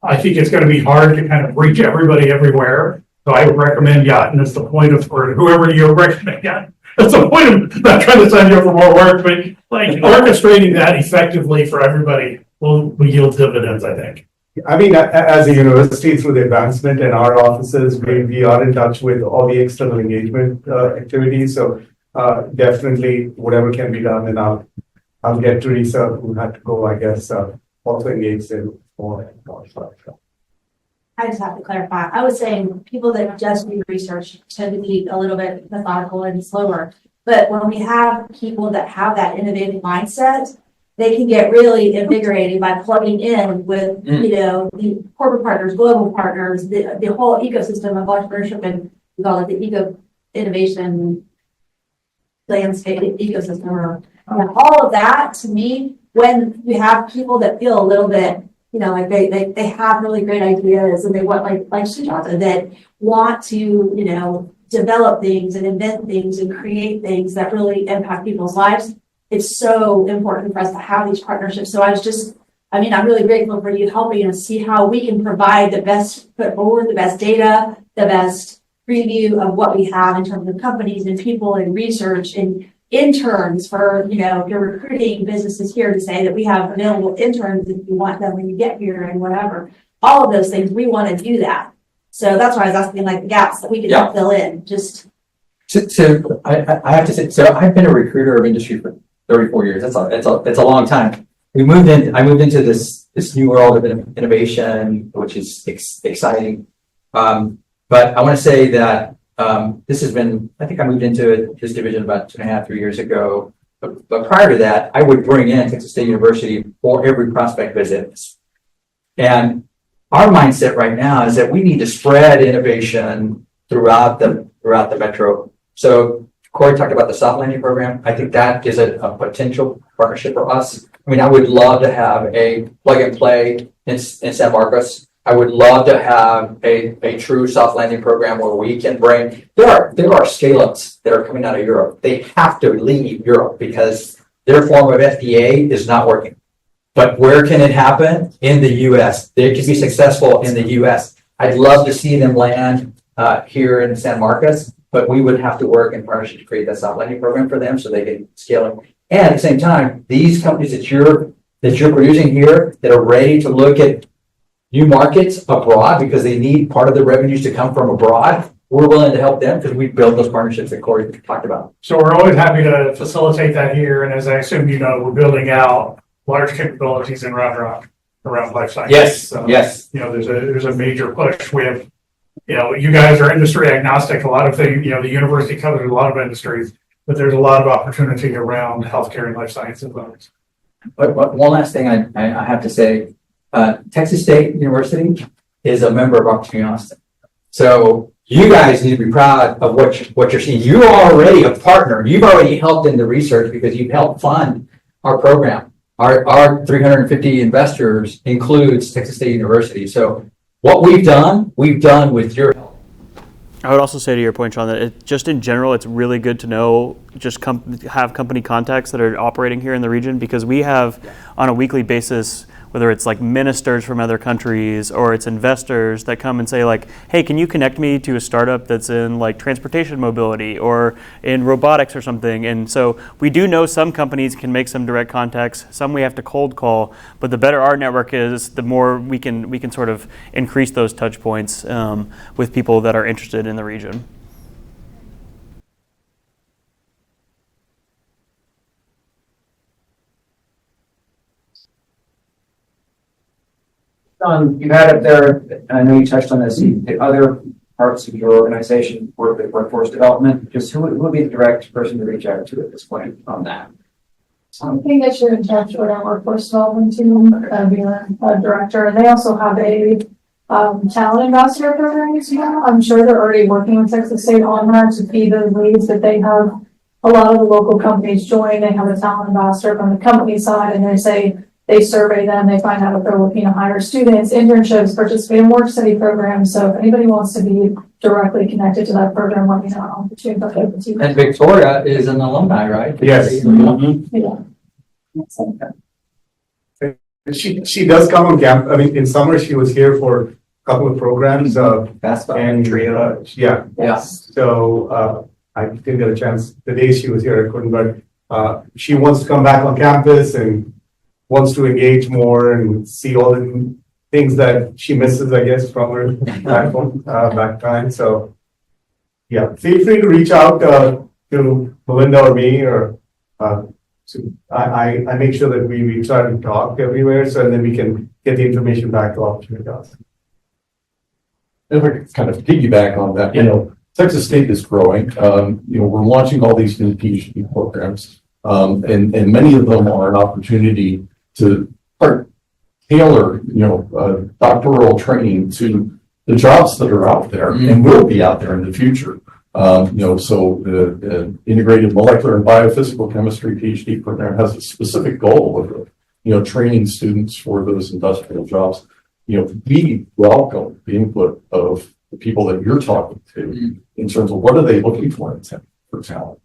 I think it's going to be hard to kind of reach everybody everywhere. So I would recommend Yatin as the point of, or whoever you recommend Yatin. That's the point of not trying to sign you up for more work, but like orchestrating that effectively for everybody will yield dividends, I think. I mean, as a university, through the advancement in our offices, we are in touch with all the external engagement activities. So definitely whatever can be done, and I'll get Teresa, who had to go, I guess, also engaged in more. I just have to clarify. I was saying people that just do research tend to be a little bit methodical and slower. But when we have people that have that innovative mindset, they can get really invigorated by plugging in with, the corporate partners, global partners, the whole ecosystem of entrepreneurship, and we call it the eco innovation landscape ecosystem. Or all of that, to me, when you have people that feel a little bit, like they have really great ideas and they want like Sujata, that want to, develop things and invent things and create things that really impact people's lives. It's so important for us to have these partnerships. So I'm really grateful for you helping us see how we can provide the best, put forward the best data, the best preview of what we have in terms of companies and people and research and interns for, if you're recruiting businesses here, to say that we have available interns if you want them when you get here and whatever. All of those things, we want to do that. So that's why I was asking, like, the gaps that we can fill in. So I have to say, so I've been a recruiter of industry for 34 years. That's a long time. I moved into this new world of innovation, which is exciting. But I want to say that this has been, I think I moved into this division about 2.5-3 years ago. But prior to that, I would bring in Texas State University for every prospect visit. And our mindset right now is that we need to spread innovation throughout the metro. So Corey talked about the soft landing program. I think that is a potential partnership for us. I mean, I would love to have a plug and play in San Marcos. I would love to have a true soft landing program where we can bring, there are scale-ups that are coming out of Europe. They have to leave Europe because their form of FDA is not working. But where can it happen? In the US. They can be successful in the US. I'd love to see them land here in San Marcos, but we would have to work in partnership to create that soft landing program for them so they can scale it. And at the same time, these companies that you're producing here that are ready to look at new markets abroad because they need part of the revenues to come from abroad, we're willing to help them because we built those partnerships that Corey talked about. So we're always happy to facilitate that here. And as I assume you know, we're building out large capabilities in Round Rock around life sciences. Yes, So, yes. you know, there's a major push. We have, you know, you guys are industry agnostic. A lot of things, you know, the university covers a lot of industries, but there's a lot of opportunity around healthcare and life sciences. But one last thing I have to say, Texas State University is a member of Opportunity Austin. So you guys need to be proud of what you're seeing. You're already a partner. You've already helped in the research because you've helped fund our program. Our 350 investors includes Texas State University. So what we've done with your help. I would also say to your point, Sean, that just in general, it's really good to know, have company contacts that are operating here in the region, because we have on a weekly basis, whether it's like ministers from other countries or it's investors that come and say like, hey, can you connect me to a startup that's in like transportation mobility or in robotics or something? And so we do know some companies can make some direct contacts, some we have to cold call, but the better our network is, the more we can sort of increase those touch points with people that are interested in the region. You had up there, and I know you touched on this, the other parts of your organization work with workforce development. Just who would be the direct person to reach out to at this point on that? I think that you're in touch with our workforce development team, being a director, and they also have a talent ambassador program as well. I'm sure they're already working with Texas State on that to be the leads that they have. A lot of the local companies join. They have a talent ambassador from the company side, and they survey them, they find out if they're looking to hire students, internships, participate in work study programs. So if anybody wants to be directly connected to that program, let me know. And Victoria is an alumni, right? Yes. Yeah. She does come on camp. I mean, in summer she was here for a couple of programs. And trio. Yeah. So I didn't get a chance. The day she was here, I couldn't. But she wants to come back on campus and wants to engage more and see all the things that she misses, I guess, from her back time. So, yeah, feel free to reach out to Melinda or me, or I make sure that we try to talk everywhere, so then we can get the information back to Opportunity Austin. If I could kind of piggyback on that, Texas State is growing. We're launching all these new PhD programs, and many of them are an opportunity to tailor, doctoral training to the jobs that are out there and will be out there in the future. So the integrated molecular and biophysical chemistry PhD program has a specific goal of, training students for those industrial jobs. We welcome the input of the people that you're talking to in terms of what are they looking for talent,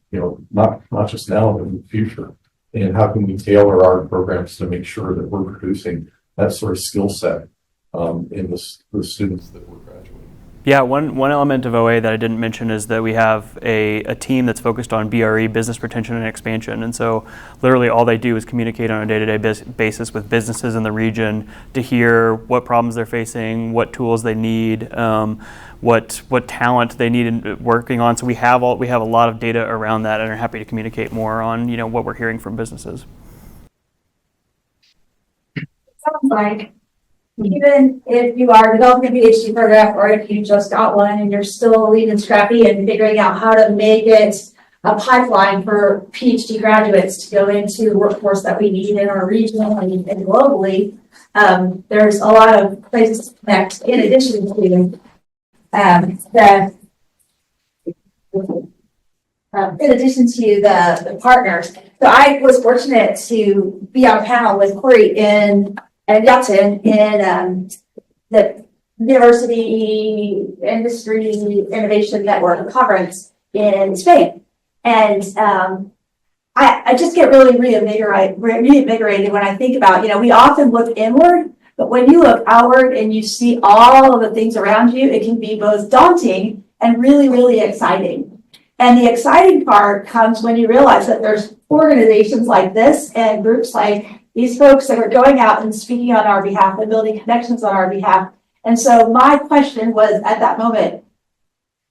not just now, but in the future. And how can we tailor our programs to make sure that we're producing that sort of skill set in the students that we're graduating? Yeah, one element of OA that I didn't mention is that we have a team that's focused on BRE, business retention and expansion. And so literally all they do is communicate on a day-to-day basis with businesses in the region to hear what problems they're facing, what tools they need, what talent they need in working on. So we have a lot of data around that, and are happy to communicate more on what we're hearing from businesses. Sounds like even if you are developing a PhD program, or if you just got one and you're still lean and scrappy and figuring out how to make it a pipeline for PhD graduates to go into the workforce that we need in our region and globally, there's a lot of places to connect in addition to the partners. So I was fortunate to be on a panel with Corey and Yatin in the University Industry Innovation Network conference in Spain. And I just get really reinvigorated when I think about, we often look inward, But when you look outward and you see all of the things around you, it can be both daunting and really, really exciting. And the exciting part comes when you realize that there's organizations like this and groups like these folks that are going out and speaking on our behalf and building connections on our behalf. And so my question was at that moment,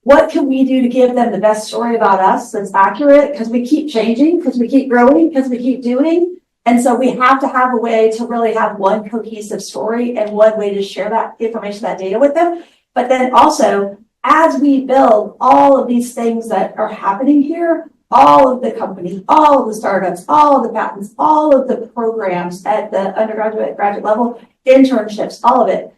what can we do to give them the best story about us that's accurate? Because we keep changing, because we keep growing, because we keep doing. And so we have to have a way to really have one cohesive story and one way to share that information, that data with them. But then also, as we build all of these things that are happening here, all of the companies, all of the startups, all of the patents, all of the programs at the undergraduate, graduate level, internships, all of it,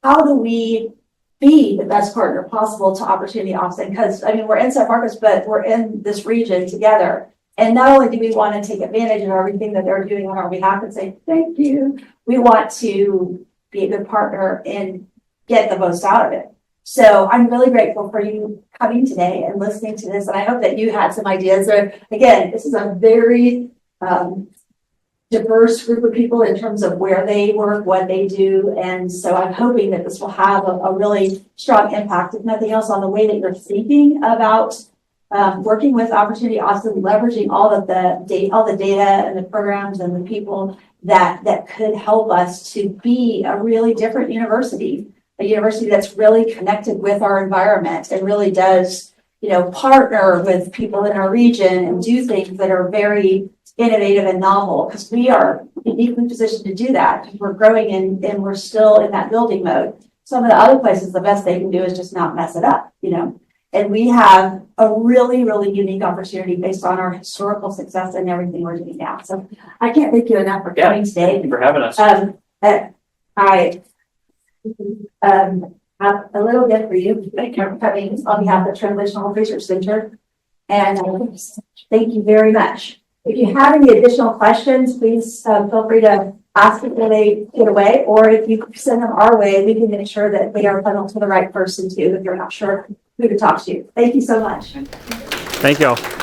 how do we be the best partner possible to Opportunity Austin? Because, I mean, we're in San Marcos, but we're in this region together. And not only do we want to take advantage of everything that they're doing on our behalf and say, thank you, we want to be a good partner and get the most out of it. So I'm really grateful for you coming today and listening to this. And I hope that you had some ideas. Again, this is a very diverse group of people in terms of where they work, what they do. And so I'm hoping that this will have a really strong impact, if nothing else, on the way that you're thinking about working with Opportunity Austin, leveraging all the data and the programs and the people that could help us to be a really different university, a university that's really connected with our environment and really does, partner with people in our region and do things that are very innovative and novel, because we are uniquely positioned to do that because we're growing and we're still in that building mode. Some of the other places, the best they can do is just not mess it up, And we have a really, really unique opportunity based on our historical success and everything we're doing now. So I can't thank you enough for coming today. Thank you for having us. I have a little gift for you. Thank you for coming on behalf of Translational Health Research Center. And thank you very much. If you have any additional questions, please feel free to ask it when they get away, or if you send them our way, we can make sure that they are funneled to the right person too, if you're not sure who to talk to. Thank you so much. Thank you all.